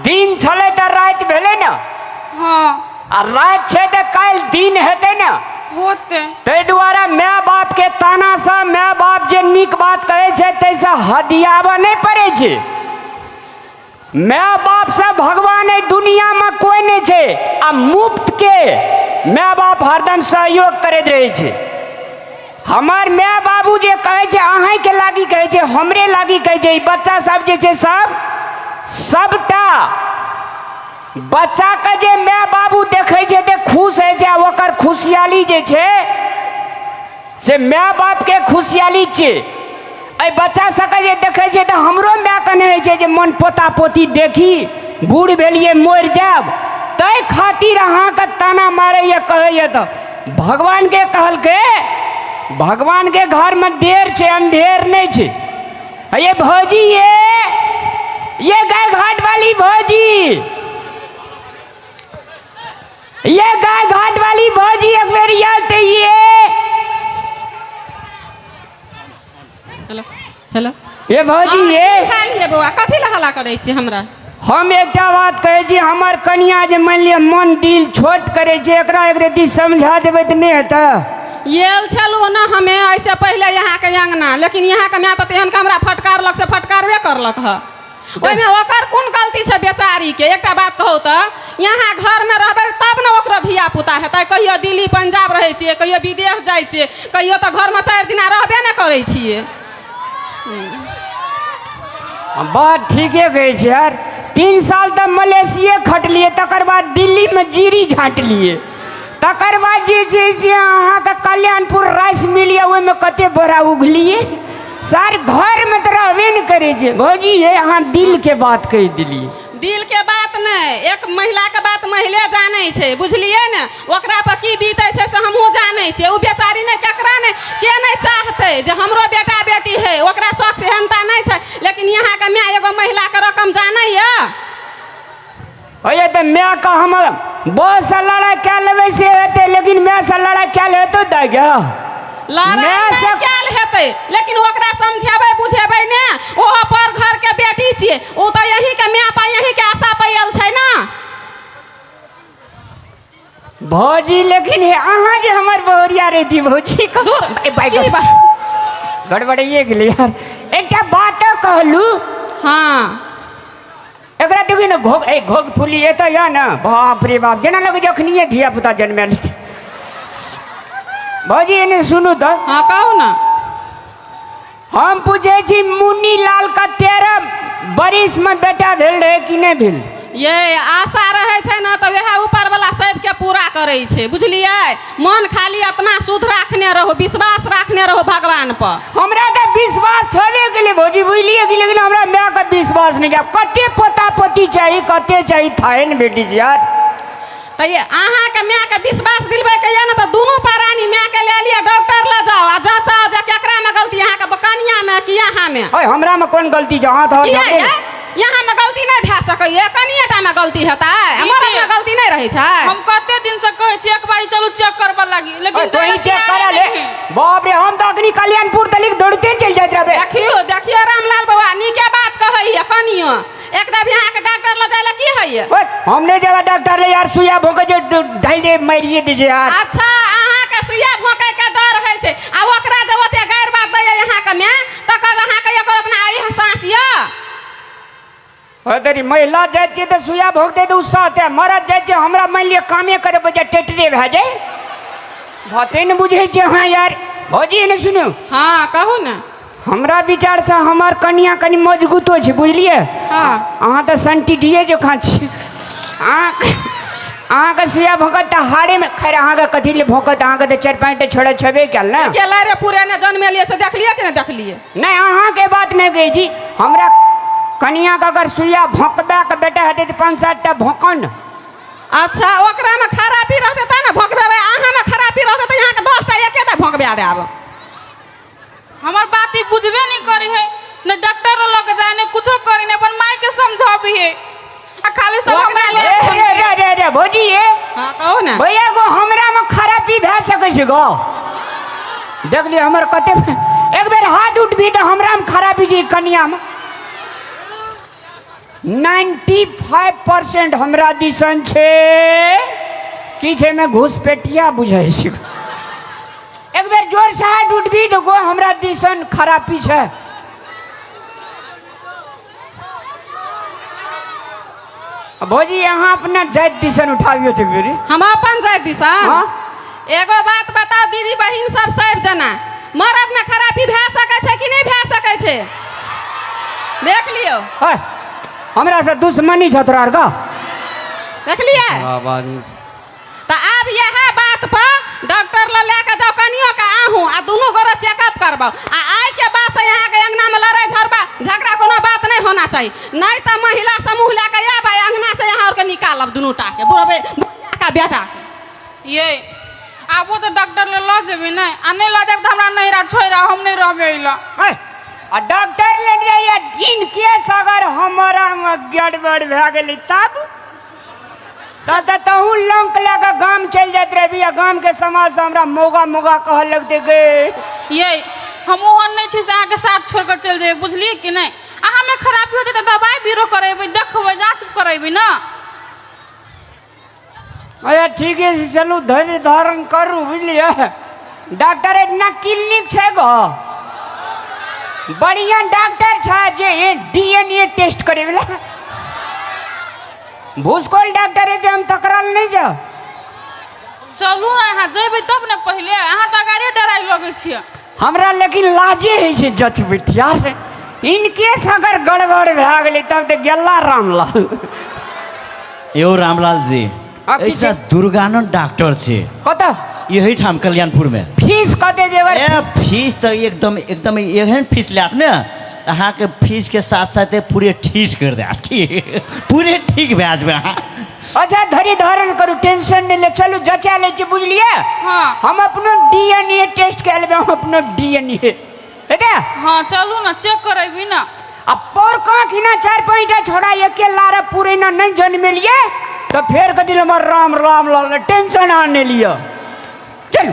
दिन छले तो रात भेले न। हाँ आ रात छे तो कल दिन हेते न। होते ते द्वारा माय बाप के ताना से माय बाप जे निक बात कहे छे तैसे हदियावा नहीं पड़े छे। माय बाप से भगवान ए दुनिया में कोई नहीं छे। आ मुफ्त के माय बाप हरदम सहयोग करते रहे छे। हमार माय बाबू जे कहे छे अहाँ के लागी कहे छे हमरे लागी कहे छे। बच्चा सब जे छे सब सबटा बच्चा के जे माय बाबू देखे छे ते खुश है छे। ओकर खुशहाली जे छे से माय बाप के खुशहाली छे। ए बच्चा सबके जे देखे छे तो हमरो माय कने है छे जे मन पोता पोती देखी बूढ़ भेलिए मर जाब तै खातिर अहाँ के ताना मारे ये कहे ये। तो भगवान के कहल के भगवान के घर में देर छे अंधेर नहीं छे। ये भौजी ये गाय घाट वाली भौजी ये गाय घाट वाली भौजी एक बार याद ये। हेलो हेलो ये भौजी ये खा लिए बउआ कथी ला हल्ला करे छी हमरा। हम एकटा बात कहे छी हमार कन्या जे मान लिया मन दिल छोट करे छे एकरा एक रति समझा देबे त नहीं हेता। येल छलू ना हमें ऐसे पहले यहाँ के अंगना लेकिन यहाँ के मैं तो तेहन के हमरा फटकारलक से फटकारबे करलक ह। ओइमे ओकर कोन गलती छे बेचारी के। एकटा बात कहू तो यहाँ घर में रहबे तब न ओकरो धिया पुता हेतै। कहियो दिल्ली पंजाब रहे छिए कहियो विदेश जाय छिए कहियो तो घर में 4 दिन रहबे न करे छिए। बात ठीके कहे छे यार। 3 साल तक मलेशिया खटलिए तकर बाद दिल्ली में जीरी झाँट लिए तकर बाद जे अहाँ के कल्याणपुर राइस मिल है ओहि में कते बड़ा उगलिए सार घर में तो रहबे न करे छे। भौजी ये अहाँ दिल के बात कह दिलिए। दिल के बात नहीं एक महिला के बात महिले जाने छे बुझलिए न। ओकरा पर की बीते छे से हमहू जाने छे। उ बेचारी ने केकरा ने के नहीं चाहते जे हमरो बेटा बेटी है ओकरा शौक सेहनता नहीं छे। लेकिन यहाँ के मैं एगो महिला के रकम जाने ये अये तो मैं का हम बहुत सा लड़ाई क्या लेवे से हेते लेकिन मैं से लड़ाई क्या ले तो दा गया लड़ाई सब क्या हेते लेकिन ओकरा समझेबे बुझेबे ने ओ पर घर के बेटी छिए। ओ तो यही के मैं पा यही के आशा पैल छै ना। भौजी लेकिन अहाँ जे हमर बहुरिया रही भौजी गड़बड़िए गेलै यार। एकटा बात कहलू हाँ एकरा देखी न घोग फुली एतो या न बाप रे बाप जना लगे जखनिए धिया पुता जन्मेल। भौजी इन्हें सुनू तो। हाँ कहू ना। हम पूछे छी मुन्नी लाल का 13 बरिस में बेटा भेल रहे कि नहीं भेल। ये आशा रहे छे ना तो वह ऊपर वाला सब के पूरा करे छे बुझलिए। मन खाली आत्मा शुद्ध रखने रहो विश्वास रखने रहो भगवान पर। हमरा तो विश्वास छबे के लिए भौजी बुझलिए कि लेकिन हमरा माय का विश्वास नहीं जाए। कते पोता पोती चाहिए कते चाहिए थाए न बेटी जी यार। तो ये अहाँ के माय के विश्वास दिलबे के ना तो दोनों प्राणी माय के ले लिया डॉक्टर ले जाओ आ जांचाओ जे केकरा में गलती अहाँ के बकनिया में कि यहाँ में। ओए हमरा में कौन गलती जहां था यहाँ में गलती नहीं भे सकैए कनिएटा में गलती हेता हमारा में गलती नहीं रहे छे। हम कते दिन से कहे छी एक बारी चलू चेक करबा लागी लेकिन कोई चेक करा ले। बाप रे हम तो अग्नि कल्याणपुर तलिक दौड़ते चल जात रहबे। देखियो रामलाल बाबा नीके बात कहैया कनियो एकदम यहाँ के डॉक्टर ले जाइला की है। ओए हमने जब डॉक्टर ले यार सुइया भोके जो ढाइले मारिए दीजिए यार। अच्छा अहाँ के सुइया भोके के डर है छे आ ओकरा जब ओते गैर बात दै यहाँ के में तकर अहाँ के एकर इतना आई सांस या। अदरी महिला जाय छे तो सुइया भोग दे तो उत्साह ते मरद जाय छे हमरा मान लिया कामे करे बजे टेटरे भे जाए बाते न बुझे छे। हां यार भौजी ने सुनो। हाँ कहू ना। हमरा विचार से हमार कन्या कनी मजबूतो छे बुझलिए। हाँ अहाँ तो संटिडिए जो खा छी अहाँ के सुइया भोकत त हाड़े में खैर अहाँ के कथी ले भोकत अहाँ के तो 4-5 छोड़ा छबे कल ना केला रे पूरे ने जन्म लिए से देख लिए कि न देख लिए। नहीं अहाँ के बात नहीं कही जी हमरा कन्या का अगर सुइया भोंकबे के बेटा हेते तो 5-7 टा भोंकन। अच्छा ओकरा में खराबी रहते त न भोंकबे अहाँ में खराबी रहते तो यहाँ के 10 टा एके टा भोंकबे देब। हमार बात ही बुझबे नहीं करी है न डॉक्टर लग जाए न कुछो करी न अपन माई के समझाबी है आ खाली सब हमरा ले रे भौजी ये। हां कहू ना। भैया को हमरा में खराबी भे सके छै गो देख लिए हमर कते एक बेर हाथ उठ भी तो हमरा में खराबी जी कन्या में 95% हमरा दिसन छे कि जे में घुसपेटिया बुझाई छी। एक बेर जोर से हाथ उठबी तो गो हमरा दिसन खरापी छे। भौजी यहाँ अपना जात दिसन उठाबियो तो बेरी। हम अपन जात दिसन हाँ? एगो बात बताओ दीदी बहिन सब जना, मर्द में खराबी भए सकै छै कि नहीं भए सकै छै? देख लियो। है, हमरा से दुश्मनी छतरार का देख लिया। तो अब यह बात पर डॉक्टर ला लेके जाओ कनियो का आहू आ दोनों गोरा चेकअप करबो। आ आई के बाद से यहाँ के अंगना में लड़ाई झगड़ा कोनो बात नहीं होना चाहिए, नहीं तो महिला समूह लेके आब अंगना से यहाँ और के निकालब दोनों टा के बुढ़बे का बेटा के। ये आबो तो डॉक्टर ले लो जेबी नहीं आ नहीं लो जब तो हमरा नहीं रह छोड़ा हम नहीं रहबे इला। आ डॉक्टर ले जाइए इन केस अगर हमारा में गड़बड़ भए गेली तब तहू लंक लगा गांव चल जात रही। गांव के समाज से हमरा मोगा मोगा कह लगते गए ये हम ओहन नहीं छी से अहाँ के साथ छोड़ कर चल जाए, बुझलिए कि नहीं? अहाँ में खराबी होते तो दवाई बीरो करेबे, देखबे, जांच करेबे ना। अरे ठीक है चलू धैर्य धारण करू बुझलिए। डॉक्टर इतना क्लिनिक छे गो बढ़िया डॉक्टर छे जे डीएनए टेस्ट करे वाला। भूसकोल डॉक्टर है हम तकराल नहीं जा। चलू ना अहाँ जेबे तब ने पहले, अहाँ तो गाड़ी डराई लगे छिए हमरा, लेकिन लाजे है से जच बिटिया इनकेस अगर गड़बड़ भए गेलै तब तो गेला रामलाल। यो रामलाल जी ऐसा दुर्गानंद डॉक्टर छे कत यही ठाम कल्याणपुर में। फीस कते जेवर? ए फीस तो एकदम एकदम एहन फीस लात ने अहाँ के फीस के साथ साथ पूरे ठीक कर दे पूरे ठीक भए जेबे अहाँ। अच्छा धैर्य धारण करू, टेंशन नहीं ले, चलू जचा ले छी बुझलिए। हाँ हम अपनो डीएनए टेस्ट कर लेबे, हम अपनो डीएनए ठीक है। हाँ चलू ना चेक करेबी ना। अब पर का कि ना 4-5टा छोड़ा एके लारे पूरे ना नहीं जन्मे लिए तो फिर कदिल हमर राम राम लाल टेंशन आने लिया। चल